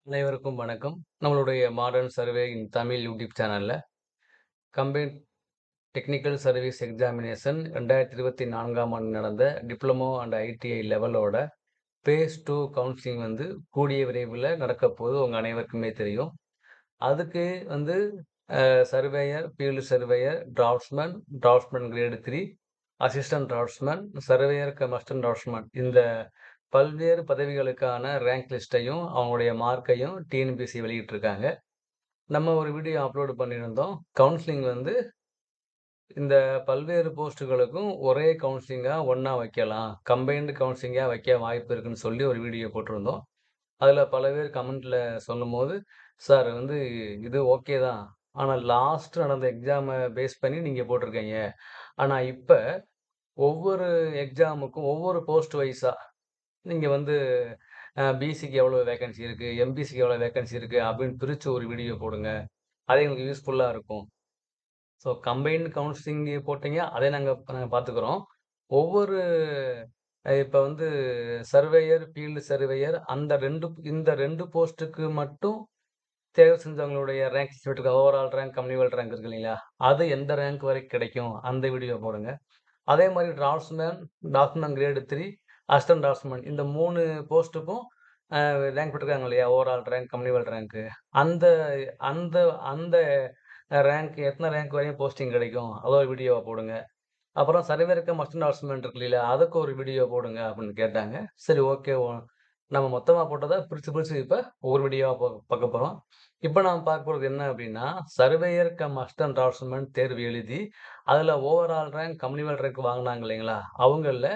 அனைவருக்கும் வணக்கம். நம்மளுடைய modern survey in Tamil YouTube சேனல்ல கம்பைன்ட் டெக்னிக்கல் சர்வீஸ் எக்ஸாமினேஷன் 2024ஆம் ஆண்டு நடந்த டிப்ளமோ அண்ட் ஐடிஐ லெவலோட பேஸ் 2 கவுன்சிலிங் கூடிய விரைவில நடக்கப்போகுது. உங்க அனைவருக்குமே தெரியும். அதுக்கு வந்து surveyor, field surveyor, draftsman grade 3, assistant draftsman, surveyor cum assistant draftsman இந்த பல்வேறு பதவிகளுக்கான ரேங்க் லிஸ்ட்டையும், அவங்களுடைய மார்க்கையும் டிஎன்பிஎஸ்சி வெளியிட்டிருக்காங்க. நம்ம ஒரு வீடியோ அப்லோட் பண்ணியிருந்தோம். கவுன்சிலிங் இந்த பல்வேறு போஸ்ட்டுகளுக்கும் ஒரே கவுன்சிலிங்கா ஒண்ணா வைக்கலாம். கம்பைன்டு கவுன்சிலிங்கா வைக்க வாய்ப்பு இருக்குன்னு சொல்லி ஒரு வீடியோ போட்டிருந்தோம். அதுல பல பேர் கமெண்ட்ல சொல்லும்போது, "சார் இது ஓகே தான். ஆனா லாஸ்ட் நடந்த எக்ஸாம பேஸ் பண்ணி நீங்க போட்டிருக்கீங்க. ஆனா இப்ப ஒவ்வொரு எக்ஸாமுக்கும் ஒவ்வொரு போஸ்ட் வைஸா நீங்க பிசிக்கு எவ்வளோ வேக்கன்சி இருக்கு, எம்பிசிக்கு எவ்வளோ வேக்கன்சி இருக்கு அப்படின்னு பிரிச்சு ஒரு வீடியோ போடுங்க. அது எங்களுக்கு யூஸ்ஃபுல்லா இருக்கும்." ஸோ கம்பைன்ட் கவுன்சிலிங் போட்டீங்க, அதை நாங்க பார்த்துக்கிறோம். ஒவ்வொரு இப்ப சர்வேயர், ஃபீல்டு சர்வேயர் இந்த 2 போஸ்ட்டுக்கு மட்டும் தேர்வு செஞ்சவங்களுடைய rank list overall rank, communal rank இருக்கு இல்லைங்களா? அது எந்த ரேங்க் வரைக்கும் கிடைக்கும்? அந்த வீடியோ போடுங்க. அதே மாரி டிராஃப்ட்ஸ்மேன் கிரேட் 3, அசிஸ்டன்ட் டிராஃப்ட்ஸ்மேன் இந்த 3 போஸ்ட்டுக்கும் அ ரேங்க் விட்டுருக்காங்க இல்லையா? ஓவரால் ரேங்க், கம்யூனிவல் ரேங்க்கு. அந்த அந்த அந்த ரேங்க் எத்தன ரேங்க் வரையும் போஸ்டிங் கிடைக்கும்? அத ஒரு வீடியோவா போடுங்க. அப்புறம் சர்வேயர் கம் அசிஸ்டன்ட் டிராஃப்ட்ஸ்மேன் இருக்கு இல்லையா? அதுக்கு ஒரு வீடியோ போடுங்க அப்படின்னு கேட்டாங்க. சரி ஓகே. நம்ம மொத்தமா போட்டத பிரிச்சு பிரிச்சு இப்ப ஒவ்வொரு வீடியோவா பார்க்க போறோம். இப்ப நாம பார்க்க போறது என்ன அப்படின்னா, சர்வேயர் கம் அசிஸ்டன்ட் டிராஃப்ட்ஸ்மேன் தேர்வு எழுதி, அதுல ஓவரால் ரேங்க், கம்யூனிவல் ரேங்க் வாங்குனாங்க இல்லைங்களா? அவங்கள்ல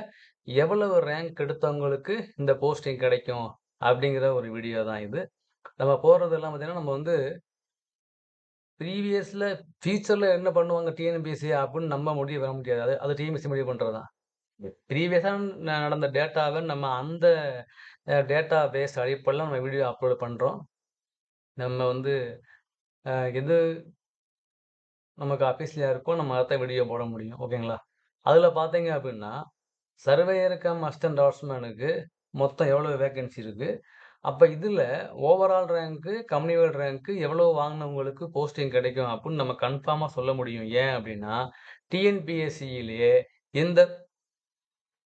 எவ்வளவு ரேங்க் எடுத்தவங்களுக்கு இந்த போஸ்டிங் கிடைக்கும்? அப்படிங்கிற ஒரு வீடியோ தான் இது. நம்ம போடுறதெல்லாம் பார்த்தீங்கன்னா, நம்ம ப்ரீவியஸ்ல ஃபியூச்சர்ல என்ன பண்ணுவாங்க டிஎன்பிஎஸ்சி அப்படின்னு நம்ம முடிவு பண்ண முடியாது. அது அது டிஎன்பிஎஸ்சி முடிவு பண்றது தான். ப்ரீவியஸா நடந்த டேட்டாவ நம்ம அந்த டேட்டா பேஸ் அடிப்படையில நம்ம வீடியோ அப்லோட் பண்றோம். நம்ம எது நமக்கு ஆஃபீஸ்லயா இருக்கோ நம்ம அதத்தான் வீடியோ போட முடியும். ஓகேங்களா? அதுல பார்த்தீங்க அப்படின்னா, சர்வேயர் கம் அசிஸ்டன்ட் டிராஃப்ட்ஸ்மேனுக்கு மொத்தம் எவ்வளவு வேக்கன்சி இருக்கு? அப்ப இதுல ஓவரால் ரேங்க்கு, கம்யூனிவல் ரேங்க்கு எவ்வளவு வாங்குனவங்களுக்கு போஸ்டிங் கிடைக்கும் அப்படின்னு நம்ம கன்ஃபார்மா சொல்ல முடியும். ஏன் அப்படின்னா, டிஎன்பிஎஸ்சியிலேயே இந்த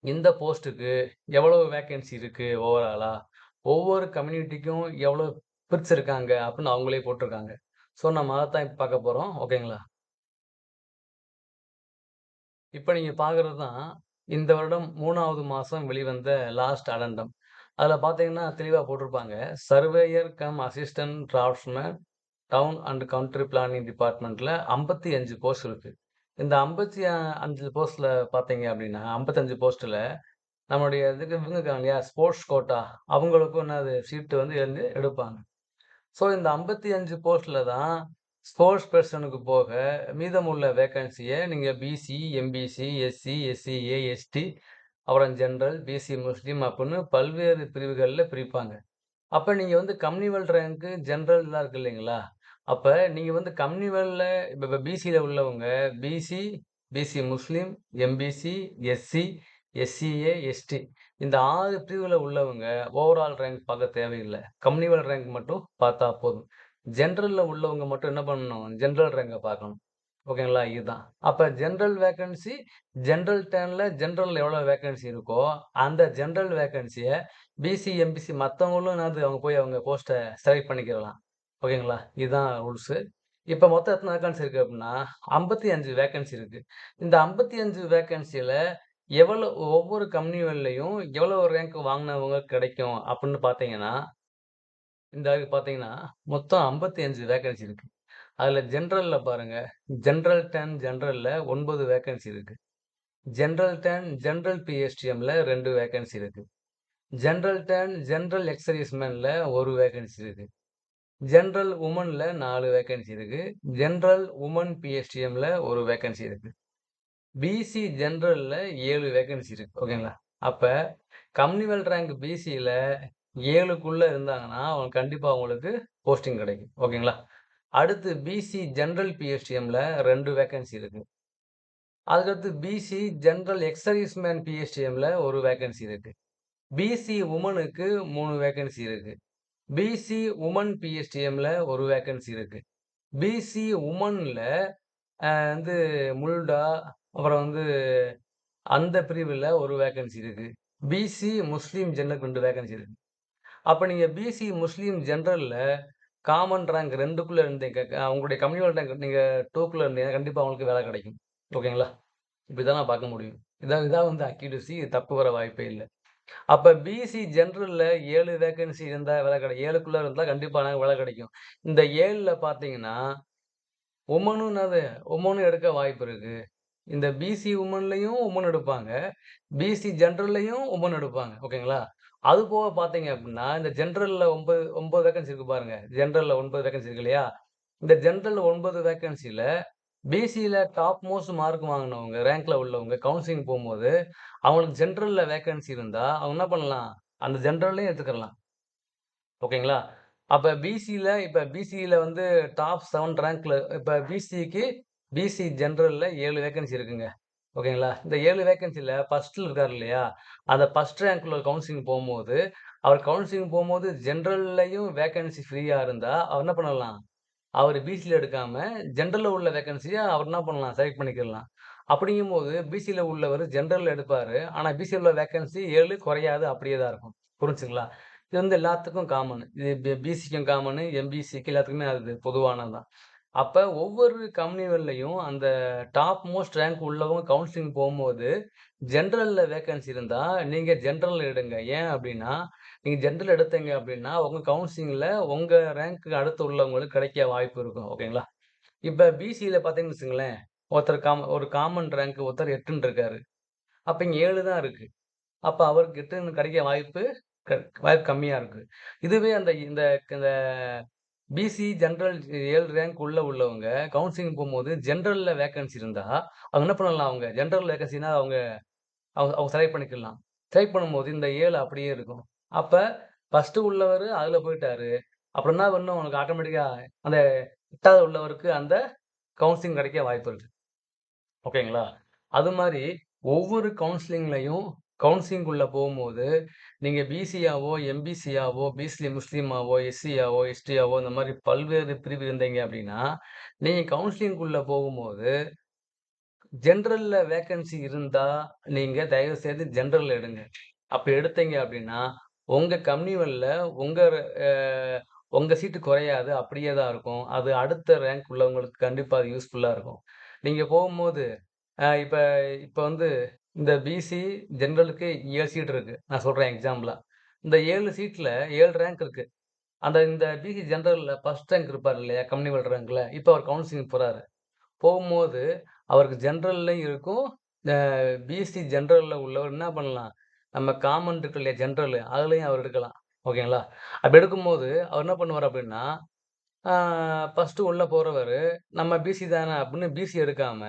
இந்த போஸ்ட்டுக்கு எவ்வளவு வேக்கன்சி இருக்கு ஓவராலா? ஒவ்வொரு கம்யூனிட்டிக்கும் எவ்வளவு பிரிச்சிருக்காங்க அப்படின்னு அவங்களே போட்டிருக்காங்க. ஸோ நம்ம அதத்தான் இப்ப பார்க்க போறோம். ஓகேங்களா? இப்ப நீங்க பார்க்குறது தான் இந்த வருடம் 3வது மாசம் வெளிவந்த லாஸ்ட் அடெண்டம். அதுல பார்த்தீங்கன்னா தெளிவா போட்டிருப்பாங்க. Surveyor cum assistant draftsman town and country planning டிபார்ட்மெண்ட்ல 55 போஸ்ட் இருக்கு. இந்த 55 போஸ்ட்ல பார்த்தீங்க அப்படின்னா, 55 போஸ்ட்ல நம்முடைய இதுக்கு இவங்க இருக்காங்க இல்லையா? ஸ்போர்ட்ஸ் கோட்டா அவங்களுக்கும் சீட்டு எடுப்பாங்க. ஸோ இந்த 55 போஸ்ட்ல தான் ஸ்போர்ட்ஸ் பெர்சனுக்கு போக மீதமுள்ள வேக்கன்சிய நீங்க BC, MBC, SC, SCA, ST அப்புறம் ஜெனரல், பிசி முஸ்லீம் அப்படின்னு பல்வேறு பிரிவுகள்ல பிரிப்பாங்க. அப்ப நீங்க கம்யூனிவல் ரேங்க், ஜெனரல்லாம் இருக்கு இல்லைங்களா? அப்ப நீங்க கம்யூனிவல்ல இப்ப பிசில உள்ளவங்க பிசி, பிசி முஸ்லீம், எம்பிசி, எஸ்சி, எஸ்சிஏ, எஸ்டி இந்த 6 பிரிவுல உள்ளவங்க ஓவரால் ரேங்க் பார்க்க தேவையில்ல. கம்யூனிவல் ரேங்க் மட்டும் பார்த்தா போதும். ஜெனரல்ல உள்ளவங்க மட்டும் என்ன பண்ணணும்? ஜெனரல் ரேங்க பார்க்கணும். ஓகேங்களா? இதுதான். அப்ப ஜெனரல் வேக்கன்சி ஜெனரல்ல எவ்வளோ வேக்கன்சி இருக்கோ, அந்த ஜெனரல் வேக்கன்சிய பிசி, எம்பிசி மத்தவங்களும் அவங்க போய் அவங்க போஸ்ட்ட செலக்ட் பண்ணிக்கிறலாம். ஓகேங்களா? இதுதான் ரூல்ஸு. இப்ப மொத்தம் எத்தன வேக்கன்சி இருக்கு அப்டின்னா, 55 வேக்கன்சி இருக்கு. இந்த 55 வேக்கன்சில ஒவ்வொரு கம்பெனிகள்லயும் எவ்வளவு ரேங்க் வாங்குனவங்க கிடைக்கும் அப்டின்னு பார்த்தீங்கன்னா, இந்த இதுக்கு பார்த்தீங்கன்னா, மொத்தம் 55 வேக்கன்சி இருக்கு. அதுல ஜெனரல்ல பாருங்க. ஜெனரல்ல 9 வேக்கன்சி இருக்கு. ஜெனரல் பிஎஸ்டிஎம்ல 2 வேக்கன்சி இருக்கு. ஜெனரல் எக்ஸர்வீஸ்மேன்ல 1 வேக்கன்சி இருக்கு. ஜெனரல் வுமன்ல 4 வேக்கன்சி இருக்கு. ஜெனரல் வுமன் பிஎஸ்டிஎம்ல 1 வேக்கன்சி இருக்கு. பிசி ஜெனரல்ல 7 வேக்கன்சி இருக்கு. ஓகேங்களா? அப்ப கம்யூனிவல் ரேங்க் பிசில 7க்குள்ள இருந்தாங்கன்னா, அவங்க கண்டிப்பா அவங்களுக்கு போஸ்டிங் கிடைக்கும். ஓகேங்களா? அடுத்து பிசி ஜெனரல் பிஎஸ்டிஎம்ல 2 வேக்கன்சி இருக்கு. அதுக்கடுத்து பிசி ஜெனரல் எக்ஸ் சர்வீஸ்மேன் பிஎஸ்டிஎம்ல 1 வேக்கன்சி இருக்கு. பிசி வுமனுக்கு 3 வேக்கன்சி இருக்கு. பிசி உமன் பிஎஸ்டிஎம்ல ஒரு வேக்கன்சி இருக்கு. பிசி உமன்ல வந்து முல்டா, அப்புறம் வந்து அந்த பிரிவுல ஒரு வேக்கன்சி இருக்கு. பிசி முஸ்லீம் ஜெனரலுக்கு 2 வேக்கன்சி இருக்கு. அப்ப நீங்க பிசி முஸ்லீம் ஜெனரல்ல காமன் ரேங்க் 2க்குள்ள இருந்தீங்க. உங்களுடைய கம்யூனல் ரேங்க் நீங்க 2க்குள்ள இருந்தீங்கன்னா, கண்டிப்பா உங்களுக்கு வேலை கிடைக்கும். ஓகேங்களா? இப்படிதான் நான் பார்க்க முடியும். இதான் இதான் வந்து அக்யூரசி. தப்பு வர வாய்ப்பே இல்ல. அப்ப பிசி ஜெனரல்ல 7 வேக்கன்சி இருந்தா வேலை 7க்குள்ள இருந்தா கண்டிப்பா எனக்கு வேலை கிடைக்கும். இந்த 7ல பார்த்தீங்கன்னா, உமனும் எடுக்க வாய்ப்பு இருக்கு. இந்த பிசி உமன்லயும் உமன் எடுப்பாங்க. பிசி ஜெனரல்லயும் உமன் எடுப்பாங்க. ஓகேங்களா? அது போக பார்த்தீங்க அப்டின்னா, இந்த ஜெனரல்ல 9 வேக்கன்சி இருக்கு பாருங்க. ஜெனரல்ல 9 வேக்கன்சி இருக்கு இல்லையா? இந்த ஜெனரல் 9 வேக்கன்சில பிசில டாப் மோஸ்ட் மார்க் வாங்குனவங்க, ரேங்க்ல உள்ளவங்க கவுன்சிலிங் போம்போது, அவங்களுக்கு ஜெனரல்ல வேக்கன்சி இருந்தா, அவங்க என்ன பண்ணலாம்? அந்த ஜெனரல்லயும் எடுத்துக்கலாம். ஓகேங்களா? அப்ப பிசில வந்து டாப் 7 ரேங்க்ல இப்ப பிசி ஜெனரல்ல 7 வேக்கன்சி இருக்குங்க. ஓகேங்களா? இந்த 7 வேக்கன்சில ஃபர்ஸ்ட்ல இருக்காரு இல்லையா? அந்த ஃபர்ஸ்ட் ரேங்க்ல கவுன்சிலிங் போம்போது, அவர் கவுன்சிலிங் போம்போது ஜெனரல்லயும் வேக்கன்சி ஃப்ரீயா இருந்தா, அவர் என்ன பண்ணலாம்? அவரு பிசில எடுக்காம, ஜெனரல்ல உள்ள வேக்கன்சிய அவர் என்ன பண்ணலாம்? செலக்ட் பண்ணிக்கிடலாம். அப்படிங்கும்போது, பிசில உள்ளவரு ஜெனரல்ல எடுப்பாரு. ஆனா, பிசில உள்ள வேக்கன்சி 7 குறையாது. அப்படியே தான் இருக்கும். புரிஞ்சுச்சுங்களா? இது வந்து எல்லாத்துக்கும் காமன். இது பிசிக்கும் காமனு, எம்பிசிக்கு எல்லாத்துக்குமே அது பொதுவானது தான். அப்ப ஒவ்வொரு கம்பெனிகள்லயும் அந்த டாப் மோஸ்ட் ரேங்க் உள்ளவங்க கவுன்சிலிங் போம்போது, ஜெனரல்ல வேக்கன்சி இருந்தா, நீங்க ஜெனரல்ல எடுங்க. ஏன் அப்டின்னா, நீங்க ஜெனரல் எடுத்தீங்க அப்டின்னா, உங்க கவுன்சிலிங்ல உங்க ரேங்க்கு அடுத்து உள்ளவங்களுக்கு கிடைக்க வாய்ப்பு இருக்கும். ஓகேங்களா? இப்ப பிசில பார்த்தீங்கன்னு வச்சுக்கங்களேன், ஒரு காமன் ரேங்க் ஒருத்தர் 8ன்னு இருக்காரு. அப்ப இங்க 7 தான் இருக்கு. அப்ப அவருக்கு 8ன்னு கிடைக்க க வாய்ப்பு கம்மியா இருக்கு. இதுவே அந்த இந்த இந்த பிசி ஜெனரல் 7 ரேங்க் உள்ளவங்க கவுன்சிலிங் போம்போது ஜெனரல்ல வேக்கன்சி இருந்தா, அவங்க என்ன பண்ணலாம் அவங்க ஜெனரல் வேக்கன்சினா அவங்க அவங்க அவங்க செலக்ட் பண்ணிக்கலாம். செலக்ட் பண்ணும்போது இந்த 7 அப்படியே இருக்கும். அப்ப ஃபர்ஸ்ட்டு உள்ளவரு அதுல போயிட்டாரு. அப்புறம் என்ன பண்ணும் உனக்கு ஆட்டோமேட்டிக்கா அந்த 8வது உள்ளவருக்கு அந்த கவுன்சிலிங் கிடைக்க வாய்ப்பு இருக்கு. ஓகேங்களா? அது மாரி ஒவ்வொரு கவுன்சிலிங்குள்ள போம்போது, நீங்க பிசியாவோ, எம்பிசியாவோ, முஸ்லீமாவோ, எஸ்சியாவோ, எஸ்டியாவோ இந்த மாரி பல்வேறு பிரிவு இருந்தீங்க அப்டின்னா, நீங்க கவுன்சிலிங்குள்ள போகும்போது, ஜெனரல்ல வேக்கன்சி இருந்தா, நீங்க தயவு செய்து ஜெனரல்ல எடுங்க. அப்படி எடுத்தீங்க அப்டின்னா, உங்க கம்யூனல்ல உங்க அ உங்க சீட்டு குறையாது. அப்படியே தான் இருக்கும். அது அடுத்த ரேங்க் உள்ளவங்களுக்கு கண்டிப்பா அது யூஸ்ஃபுல்லா இருக்கும். நீங்க போகும்போது இப்ப இப்ப வந்து இந்த பிசி ஜெனரலுக்கு 7 சீட் இருக்கு. நான் சொல்றேன் எக்ஸாம்பிளா. இந்த 7 சீட்ல 7 ரேங்க் இருக்கு. இந்த பிசி ஜெனரல்ல ஃபர்ஸ்ட் ரேங்க் இருப்பாரு இல்லையா? கம்யூனிவல் ரேங்க்ல. இப்ப அவர் கவுன்சிலிங் போறாரு. போகும்போது அவருக்கு ஜெனரல்லயும் இருக்கும். இந்த பிசி ஜெனரல்ல உள்ளவர் என்ன பண்ணலாம்? நம்ம காமன் இருக்கு இல்லையா? ஜெனரலு அதுலயும் அவர் எடுக்கலாம். ஓகேங்களா? அப்படி எடுக்கும்போது அவர் என்ன பண்ணுவாரு அப்படின்னா, ஆ ஃபர்ஸ்ட்டு உள்ள போறவரு, நம்ம பிசி தான அப்படின்னு பிசி எடுக்காம,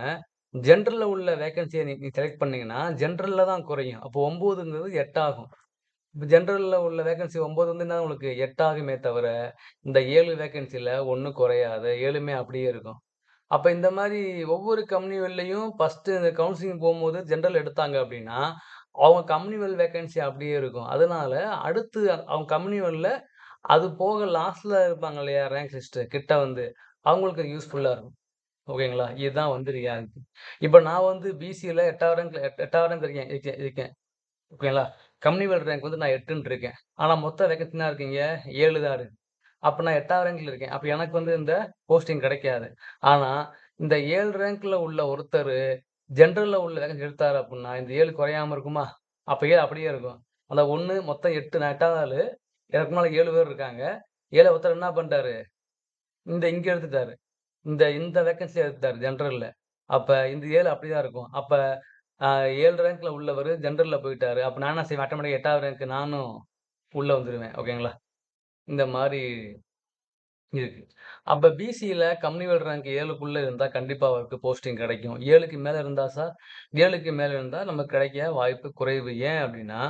ஜெனரல்ல உள்ள வேக்கன்சிய நீ நீ செலக்ட் பண்ணீங்கன்னா, ஜெனரல்ல தான் குறையும். அப்போ 9ங்கிறது 8 ஆகும். இப்ப ஜெனரல்ல உள்ள வேக்கன்சி 9 வந்து என்ன உங்களுக்கு 8 ஆகுமே தவிர, இந்த 7 வேக்கன்சில ஒண்ணும் குறையாது. 7மே அப்படியே இருக்கும். அப்ப இந்த மாரி ஒவ்வொரு கம்பெனிகள்லயும் ஃபர்ஸ்ட்டு இந்த கவுன்சிலிங் போம்போது ஜெனரல் எடுத்தாங்க அப்படின்னா, அவங்க கம்பெனிவல் வேக்கன்சி அப்படியே இருக்கும். அதனால அடுத்து அவங்க கம்பெனிவல்ல அது போக லாஸ்ட்ல இருப்பாங்க இல்லையா? ரேங்க் லிஸ்ட் கிட்ட வந்து, அவங்களுக்கு யூஸ்ஃபுல்லா இருக்கும். ஓகேங்களா? இதுதான் வந்து ரியாலிட்டி. இப்ப நான் வந்து பிசில 8வது ரேங்க்ல 8வது ரேங்க் இருக்கேன் இருக்கேன் இருக்கேன். ஓகேங்களா? கம்யூனிவல் ரேங்க் வந்து நான் 8ன்னு இருக்கேன். ஆனா மொத்த வேகன்சி என்ன இருக்கு இங்க? 7 தான் இருக்கு. அப்ப நான் 8வது ரேங்க்ல இருக்கேன். அப்ப எனக்கு வந்து இந்த போஸ்டிங் கிடைக்காது. ஆனா, இந்த 7 ரேங்க்ல உள்ள ஒருத்தரு ஜெனரல்ல உள்ள வேகன்சி எடுத்தாரு அப்புட்ன்னா, இந்த 7 குறையாம இருக்குமா? அப்ப 7 அப்படியே இருக்கும். அந்த 1 மொத்தம் 8 நான் 8வது ஆளு. எனக்கு முன்னால 7 பேர் இருக்காங்க. 7 ஒருத்தர் என்ன பண்ட்டாரு? இங்க எடுத்துட்டாரு. இந்த வேக்கன்ஸிய எடுத்துட்டாரு ஜெனரல்ல. அப்ப இந்த 7 அப்படிதான் இருக்கும். அப்ப அ 7 ரேங்க்ல உள்ளவரு ஜெனரல்ல போயிட்டாரு. அப்ப நான் என்ன செய்வேன்? ஆட்டோமேட்டிக்கா 8வது ரேங்க் நானும் உள்ள வந்துருவேன். ஓகேங்களா? இந்த மாரி இருக்கு. அப்ப பிசில கம்யூனிவல் ரேங்க் 7க்குள்ள இருந்தா கண்டிப்பா அவருக்கு போஸ்டிங் கிடைக்கும். 7க்கு மேல இருந்தா சார், 7க்கு மேல இருந்தா நமக்கு கிடைக்க வாய்ப்பு குறைவு. ஏன் அப்டின்னா,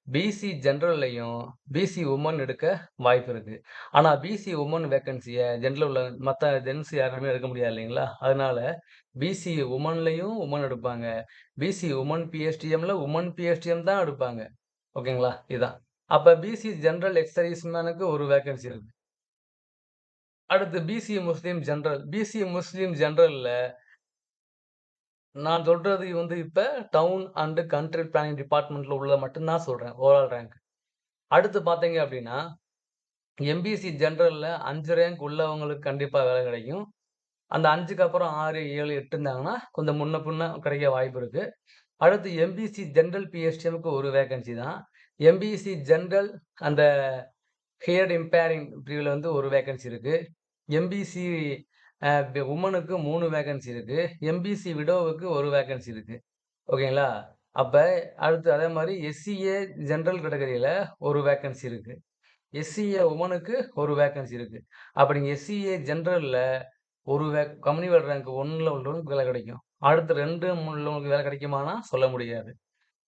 பிசி ஜெனரல்லயும் பிசி உமன் எடுக்க வாய்ப்பு இருக்கு. ஆனா பிசி உமன் வேக்கன்சிய ஜெனரல்ல உள்ள மத்த ஜென்ஸ் யாருமே எடுக்க முடியாது இல்லைங்களா? அதனால பிசி உமன்லயும் உமன் எடுப்பாங்க. பிசி உமன் பிஎஸ்டிஎம்ல உமன் பிஎஸ்டிஎம் தான் எடுப்பாங்க. ஓகேங்களா? இதான். அப்ப பிசி ஜெனரல் எக்ஸ் சர்வீஸ்மேனுக்கு ஒரு வேக்கன்சி இருக்கு. அடுத்து பிசி முஸ்லீம் ஜெனரல். பிசி முஸ்லீம் ஜெனரல்ல நான் சொல்றது வந்து இப்ப டவுன் அண்ட் கண்ட்ரி பிளானிங் டிபார்ட்மென்ட்ல உள்ளத மட்டும் தான் சொல்றேன். Overall rank. அடுத்து பார்த்தீங்க அப்டின்னா, எம்பிசி ஜெனரல்ல 5 ரேங்க் உள்ளவங்களுக்கு கண்டிப்பா வேலை கிடைக்கும். அந்த 5க்கு அப்புறம் 6, 7, 8 இருந்தாங்கன்னா, கொஞ்சம் முன்ன பின்ன கிடைக்க வாய்ப்பு இருக்கு. அடுத்து எம்பிசி ஜெனரல் பிஎஸ்டிஎம்க்கு ஒரு வேக்கன்சி தான். எம்பிசி ஜெனரல் அந்த ஹியர்ட் இம்பேரிங் பிரிவுல வந்து ஒரு வேக்கன்சி இருக்கு. எம்பிசி வுமனுக்கு 3 வேக்கன்சி இருக்கு. எம்பிசி விடோவுக்கு ஒரு வேக்கன்சி இருக்கு. ஓகேங்களா? அப்ப அடுத்து அதே மாரி எஸ்சிஏ ஜெனரல் கேட்டகரியில ஒரு வேக்கன்சி இருக்கு. எஸ்சிஏ வுமனுக்கு ஒரு வேக்கன்சி இருக்கு. அப்ப நீங்க எஸ்சிஏ ஜெனரல்ல ஒரு கம்யூனிவல் ரேங்க் 1ல உள்ளவங்களுக்கு வேலை கிடைக்கும். அடுத்து 2, 3 உள்ளவங்களுக்கு வேலை கிடைக்குமான்னா சொல்ல முடியாது.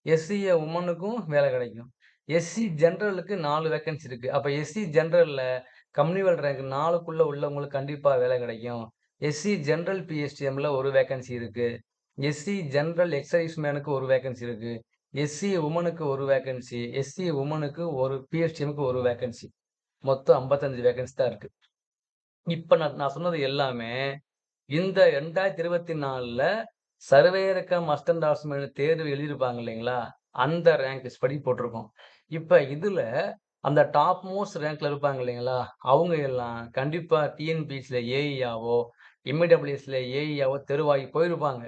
எஸ்சிஏ வுமனுக்கும் வேலை கிடைக்கும். எஸ்சி ஜெனரலுக்கு 4 வேக்கன்சி இருக்கு. அப்ப எஸ்சி ஜெனரல்ல கம்யூனிவல் ரேங்க் 4க்குள்ள உள்ளவங்களுக்கு கண்டிப்பா வேலை கிடைக்கும். எஸ்சி ஜெனரல் பிஎஸ்டிஎம்ல ஒரு வேக்கன்சி இருக்கு. எஸ்சி ஜெனரல் எக்ஸைஸ் மேனுக்கு ஒரு வேக்கன்சி இருக்கு. எஸ்சி வுமனுக்கு ஒரு வேக்கன்சி. எஸ்சி வுமனுக்கு ஒரு பிஎஸ்டிஎம்க்கு ஒரு வேக்கன்சி. மொத்தம் 55 வேக்கன்சி தான் இருக்கு. இப்ப நான் நான் சொன்னது எல்லாமே இந்த 2024ல சர்வேயர் கம் அசிஸ்டன்ட் ஆஃபீஸர் தேர்வு எழுதியிருப்பாங்க இல்லைங்களா? அந்த ரேங்க் லிஸ்ட் படி போட்டிருக்கோம். இப்ப இதுல அந்த டாப் மோஸ்ட் ரேங்க்ல இருப்பாங்க இல்லைங்களா? அவங்க எல்லாம் கண்டிப்பா டிஎன்பிஎஸ்சில ஏஇஆவோ, எம்இடபிள்யூஎஸ்ல ஏஇஆவோ தேர்வாகி போயிருப்பாங்க.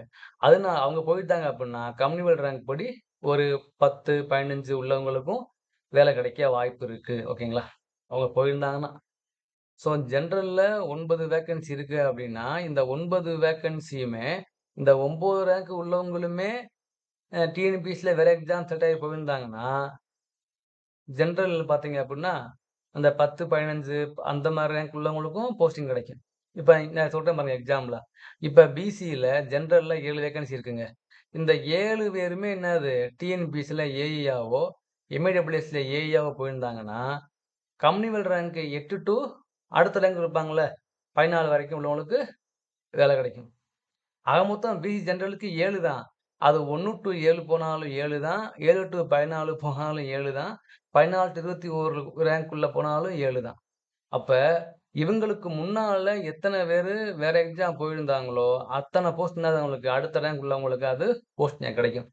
அவங்க போயிட்டாங்க அப்டின்னா, கம்யூனிவல் ரேங்க் படி ஒரு 10, 15 உள்ளவங்களுக்கும் வேலை கிடைக்க வாய்ப்பு இருக்கு. ஓகேங்களா? அவங்க போயிருந்தாங்கன்னா. ஸோ ஜெனரல்ல 9 வேக்கன்சி இருக்கு அப்டின்னா, இந்த 9 வேக்கன்சியுமே இந்த 9 ரேங்க் உள்ளவங்களுமே டிஎன்பிஎஸ்சில வேற எக்ஸாம் செட் ஆகி போயிருந்தாங்கன்னா, ஜெனரல் பார்த்தீங்க அப்டின்னா, அந்த 10, 15 அந்த மாரி ரேங்க் உள்ளவங்களுக்கும் போஸ்டிங் கிடைக்கும். இப்ப நான் சொல்றேன் பாருங்க எக்ஸாம்பிளா. இப்ப பிசில ஜெனரல்ல 7 வேக்கன்சி இருக்குங்க. இந்த 7 பேருமே என்னது டிஎன்பிஎஸ்சில ஏஇஆவோ, எம்இடபிள்யூஎஸ்ல ஏஇஆவோ போயிருந்தாங்கன்னா, கம்யூனிவல் ரேங்க் 8 டூ அடுத்த ரேங்க் இருப்பாங்கல்ல, 14 வரைக்கும் உள்ளவங்களுக்கு வேலை கிடைக்கும். ஆக மொத்தம் பிசி ஜெனரலுக்கு 7 தான். அது 1 டூ 7 போனாலும் 7 தான். 7 டூ 14 போனாலும் 7 தான். 14 டூ 21 ரேங்க் உள்ள போனாலும் 7 தான். அப்ப இவங்களுக்கு முன்னால எத்தன பேரு வேற எக்ஸாம் போயிருந்தாங்களோ, அத்தன போஸ்ட் என்னது அவங்களுக்கு அடுத்த ரேங்க் உள்ளவங்களுக்கு அது போஸ்டிங் கிடைக்கும்.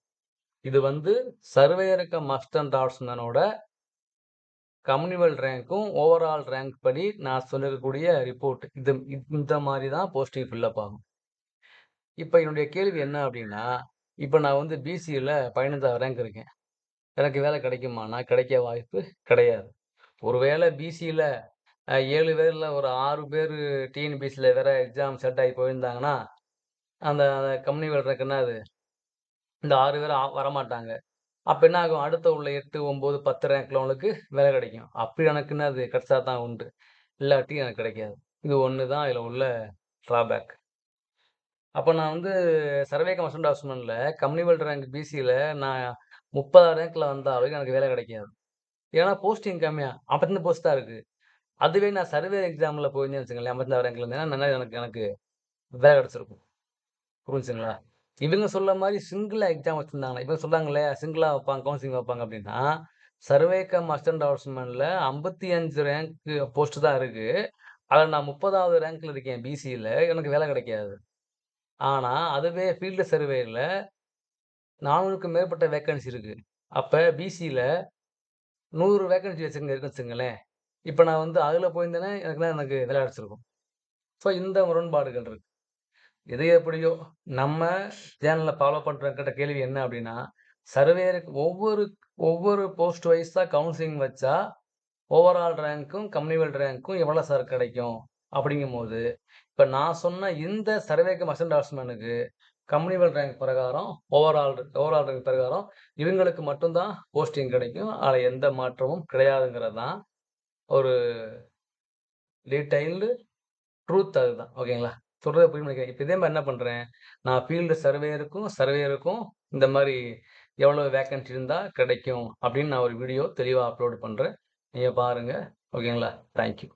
இது வந்து சர்வேயர் கம் அசிஸ்டன்ட் ஆஃபீஸர்மேனோட கம்யூனிவல் ரேங்க்கும், ஓவரால் ரேங்க் படி நான் சொல்லிருக்கக்கூடிய ரிப்போர்ட். இந்த மாரி தான் போஸ்டிங் ஃபில் அப் ஆகும். இப்ப என்னுடைய கேள்வி என்ன அப்டின்னா, இப்ப நான் வந்து பிசில 15வது ரேங்க் இருக்கேன். எனக்கு வேலை கிடைக்குமான்னா, கிடைக்க வாய்ப்பு கிடையாது. ஒருவேள பிசில 7 பேர்ல ஒரு 6 பேரு டிஎன்பிஎஸ்சில வேற எக்ஸாம் செட் ஆகி போயிருந்தாங்கன்னா, அந்த கம்யூனிவல் ரேங்க் என்னது? இந்த 6 பேரும் வரமாட்டாங்க. அப்ப என்ன ஆகும்? அடுத்த உள்ள 8, 9, 10 ரேங்க்ல உள்ளவங்களுக்கு வேலை கிடைக்கும். அப்படி எனக்கு என்னது கிடைச்சா தான் உண்டு. இல்லாட்டி எனக்கு கிடைக்காது. இது ஒண்ணு தான் இதுல உள்ள ட்ராபேக். அப்ப நான் வந்து சர்வே கம் அசிஸ்டன்ட் ஆஃபீஸர்மேன்ல கம்யூனிவல் ரேங்க் பிசில நான் 30 ரேங்க்ல வந்தாலும் எனக்கு வேலை கிடைக்காது. ஏன்னா போஸ்டிங் கம்மியா 52 போஸ்ட் தான் இருக்கு. அதுவே நான் சர்வே எக்ஸாம்ல போயிருந்தேன்னு வச்சுக்கங்களேன், 56 ரேங்க்ல இருந்தேன்னா, எனக்கு எனக்கு வேலை கிடைச்சிருக்கும். புரிஞ்சுங்களா? இவங்க சொல்ல மாரி சிங்கிளா எக்ஸாம் வச்சிருந்தாங்கன்னா, இவங்க சொல்றாங்கல்ல சிங்கிளா வைப்பாங்க, கவுன்சிலிங் வைப்பாங்க அப்டின்னா, சர்வே கம் அசிஸ்டன்ட் ஆஃபீஸர்மேன்ல 55 ரேங்க் போஸ்ட் தான் இருக்கு. அதுல நான் 30வது ரேங்க்ல இருக்கேன் பிசில. எனக்கு வேலை கிடைக்காது. ஆனா, அதுவே ஃபீல்டு சர்வேல 400க்கும் மேற்பட்ட வேக்கன்சி இருக்கு. அப்ப பிசில 100 வேக்கன்சி இருக்குன்னு வச்சுக்கங்களேன். இப்ப நான் வந்து அதுல போயிருந்தேன்னா, எனக்கு வேலை கிடைச்சிருக்கும். ஸோ இந்த முரண்பாடுகள் இருக்கு. எது எப்படியோ, நம்ம சேனல ஃபாலோ பண்றவங்ககிட்ட கேள்வி என்ன அப்டின்னா, சர்வேயருக்கு ஒவ்வொரு ஒவ்வொரு போஸ்ட் வைஸா கவுன்சிலிங் வச்சா, ஓவரால் ரேங்க்கும், கம்யூனிவல் ரேங்க்கும் எவ்வளோ சார் கிடைக்கும்? அப்படிங்கும்போது, இப்ப நான் சொன்ன இந்த சர்வே கம் அசிஸ்டன்ட் ஆஃபீஸர்மேனுக்கு கம்யூனிவல் ரேங்க் பிரகாரம், ஓவரால் ரேங்க் பிரகாரம் இவங்களுக்கு மட்டும் தான் போஸ்டிங் கிடைக்கும். அதுல எந்த மாற்றமும் கிடையாதுங்கிறது தான் ஒரு டீட்டெயில்டு ட்ரூத் அதுதான். ஓகேங்களா? சொல்றது புரியும்னு நெனைக்கிறேன். இப்ப இதே மாரி என்ன பண்றேன், நான் ஃபீல்டு சர்வேயருக்கும் இந்த மாரி எவ்வளோ வேக்கன்சி இருந்தா கிடைக்கும் அப்படின்னு நான் ஒரு வீடியோ தெளிவா அப்லோட் பண்றேன். நீங்க பாருங்க. ஓகேங்களா? Thank you.